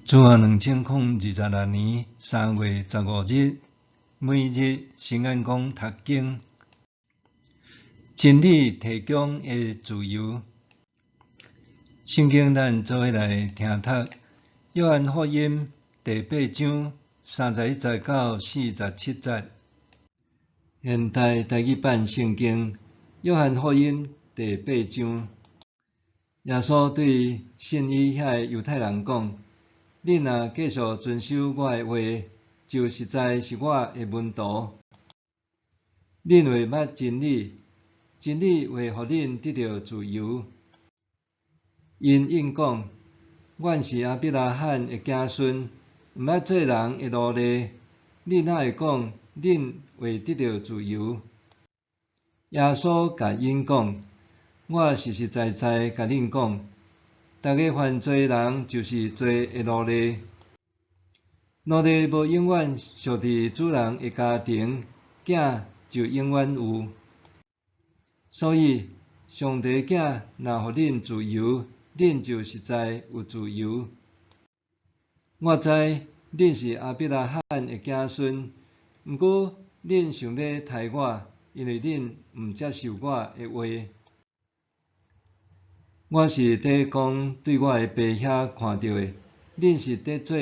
自2026年3月15日，每日圣安宫读经，真理提供的自由。圣经咱做伙来听读，约翰福音第8章31节到47节。现代台语版圣经，约翰福音第8章。耶稣对信伊遐犹太人讲：恁若继续遵守我的话，就实在是我的门徒。恁会捌真理，真理会互恁得到自由。因应讲：阮是亚伯拉罕的子孙，毋捌做人的奴隶。恁哪会讲恁会得到自由？耶稣甲因讲：我实实在在甲恁讲，逐个犯罪人就是罪的奴隶。奴隶无永远属伫主人的家庭，囝就永远有。所以，上帝囝若互恁自由，恁就实在有自由。我知恁是亚伯拉罕的子孙，毋过恁想要杀我，因为恁毋接受我的话。我是伫讲对我的爸兄看到的，恁是伫做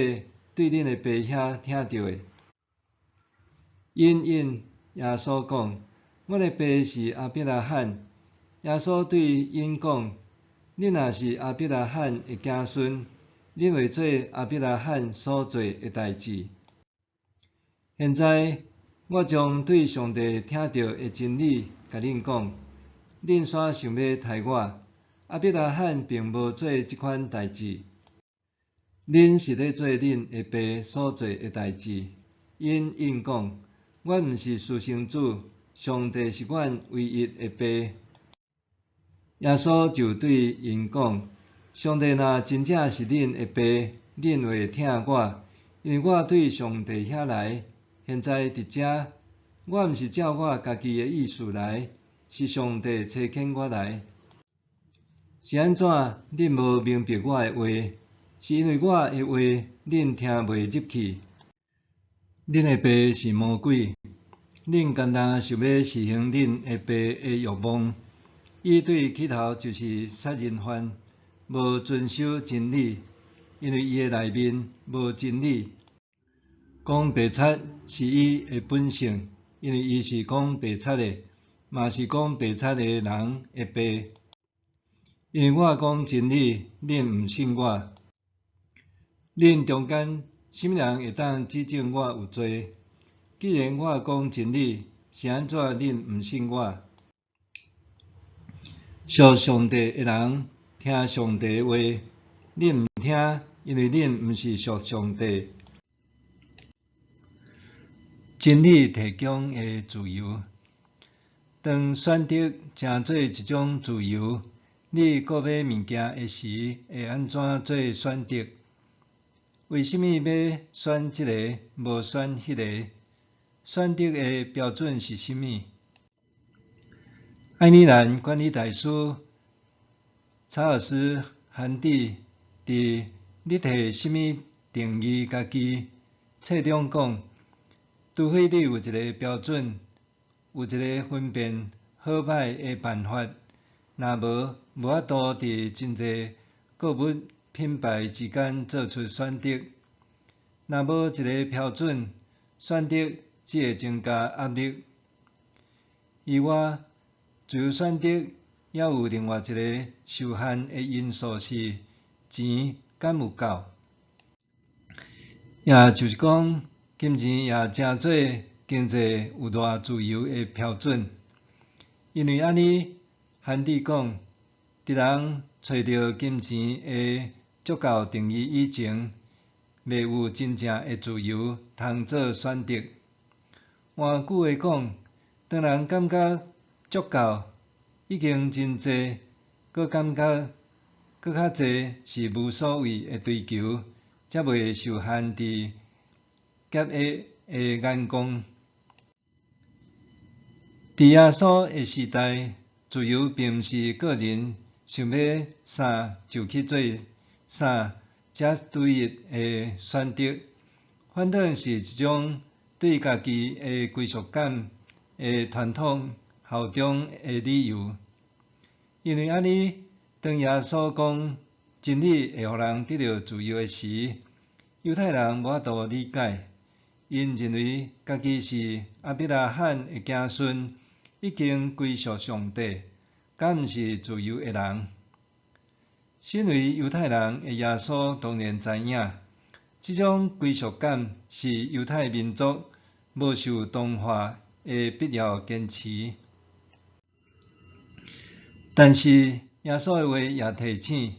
对恁的爸兄听到的。因耶稣讲：我的爸是亚伯拉罕。耶稣对因讲：恁若是亚伯拉罕的子孙，恁会做亚伯拉罕所做的代志。现在我将对上帝听到的真理甲恁讲，恁煞想要杀我。亚伯拉罕并无做即款代志，恁是咧做恁的爸所做的代志。因应讲：阮毋是私生子，上帝是阮唯一的爸。耶稣就对因讲：上帝若真正是恁的爸，恁会听我，因为我对上帝遐来。现在伫遮，我毋是照我家己的意思来，是上帝差遣我来。是安怎？恁无明白我的话，是因为我的话恁听袂入去。恁的爸是魔鬼，恁单单想要实行恁的爸的欲望。伊对起头就是杀人犯，无遵守真理，因为伊的内面无真理。讲白贼是伊的本性，因为伊是讲白贼的，嘛是讲白贼的人的爸。因为我讲真理，恁毋信我。恁中间什么人会当指证我有罪？既然我讲真理，是安怎恁毋信我？属上帝的人听上帝的话，恁毋听，因为恁毋是属上帝。真理提供的自由，当选择成做一种自由。你购买物件的时，会安怎做选择？为什么要选这个，无选迄个？选择的标准是什么？爱尔兰管理大师查尔斯·韩迪伫《你摕什么定义家己》册中讲，除非你有一个标准，有一个分辨好歹的办法。若无法度伫真侪购物品牌之间做出选择。若无一个标准，选择只会增加压力。而我自由选择也有另外一个受限的因素是钱敢有够。也就是讲，金钱也正做经济有偌自由的标准。因为安尼。韩迪讲，伫人找到金钱的足够定义以前，未有真正的自由通做选择。换句话讲，当人感觉足够，已经真济，搁感觉搁较济是无所谓的追求，才袂受限伫业的眼光。伫耶稣的时代。自由并毋是个人想要啥就去做啥，才对伊的选择，反正是一种对家己的归属感的传统效忠的理由。因为安尼，当耶稣讲真理会互人得到自由的时，犹太人无法度理解，因认为家己是亚伯拉罕的子孙，已经归属上帝，敢毋是自由的人。身为犹太人的耶稣当然知影，这种归属感是犹太民族无受同化的必要坚持。但是耶稣的话也提醒，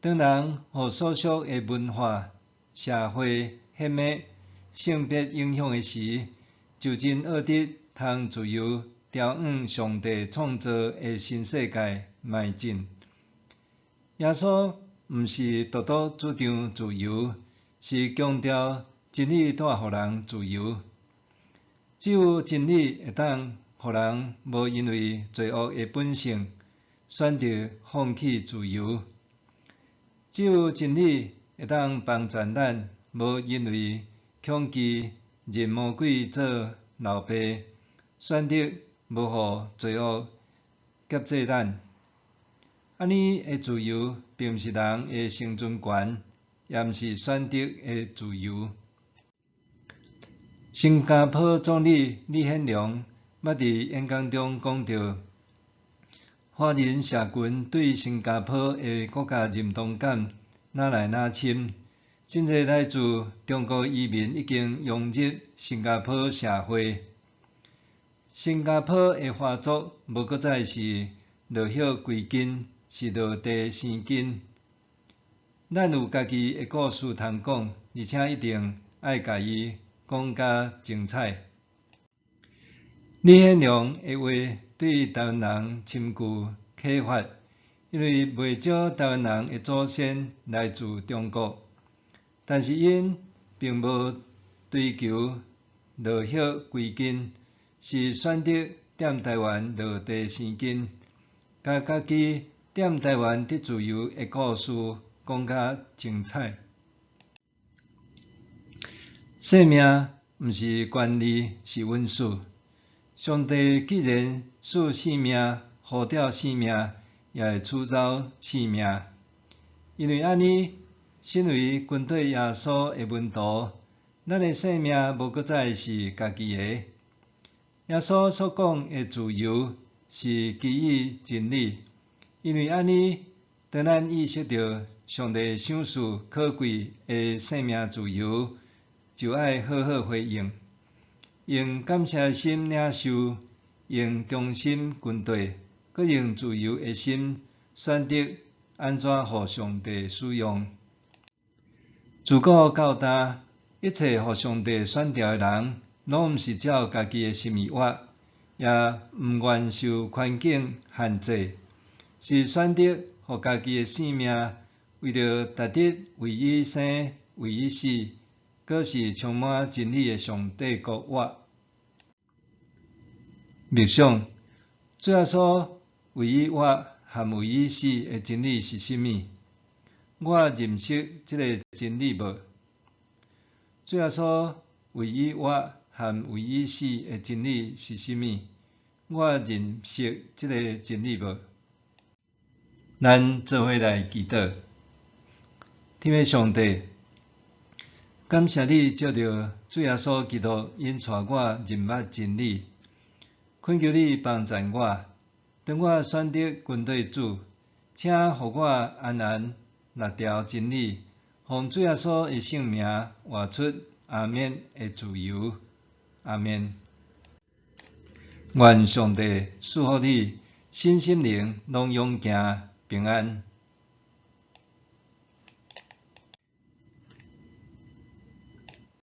当人互所属的文化、社会、血脉、性别影响的时，就真恶得通自由朝向上帝创造的新世界迈进。耶稣毋是独独主张自由，是强调真理带互人自由。只有真理会当互人无因为罪恶的本性选择放弃自由。只有真理会当帮助咱无因为恐惧认魔鬼做老爸，选择无互罪恶夹制咱。安尼的自由，并毋是人的生存权，也毋是选择的自由。新加坡总理李显龙捌伫演讲中讲到，华人社群对新加坡的国家认同感哪来哪深，真侪来自中国移民已经融入新加坡社会。新加坡的华族无搁再是落叶归根，是落地生根。咱有家己的故事通讲，而且一定爱家己讲甲精彩。李显龙的话对台湾人深具启发，因为袂少台湾人的祖先来自中国，但是因并无追求落叶归根，是选择踮台湾落地生根，甲家己踮台湾得自由的故事讲甲精彩。生命毋是权利，是恩赐。上帝既然赐生命，呼召生命，也会赐走生命。因为安尼，身为跟对耶稣的门徒，咱的生命无搁再是家己的。耶稣所讲的自由，是基于真理。因为安尼，当咱意识到上帝赏赐可贵的生命自由，就爱好好回应，用感谢心领受，用忠心跟对，佮用自由的心选择安怎互上帝使用。自古到今，一切互上帝选调的人，拢毋是照家己的心意活，也毋愿受环境限制，是选择互家己的生命，为着达得为伊生为伊死，佫是充满真理的上帝国活。默想，主耶稣为伊活含为伊死的真理是甚物？我认识这个真理无？主耶稣为伊活含为伊死的真理是甚物？我认识这个真理无？咱做伙来祈祷。天父上帝，感谢你借着主耶稣基督引带我认捌真理，恳求你帮助我，当我选择跟对主，请互我安安六条真理，奉主耶稣的圣名活出阿免的自由。阿免。愿上帝赐福你身心灵拢勇行平安。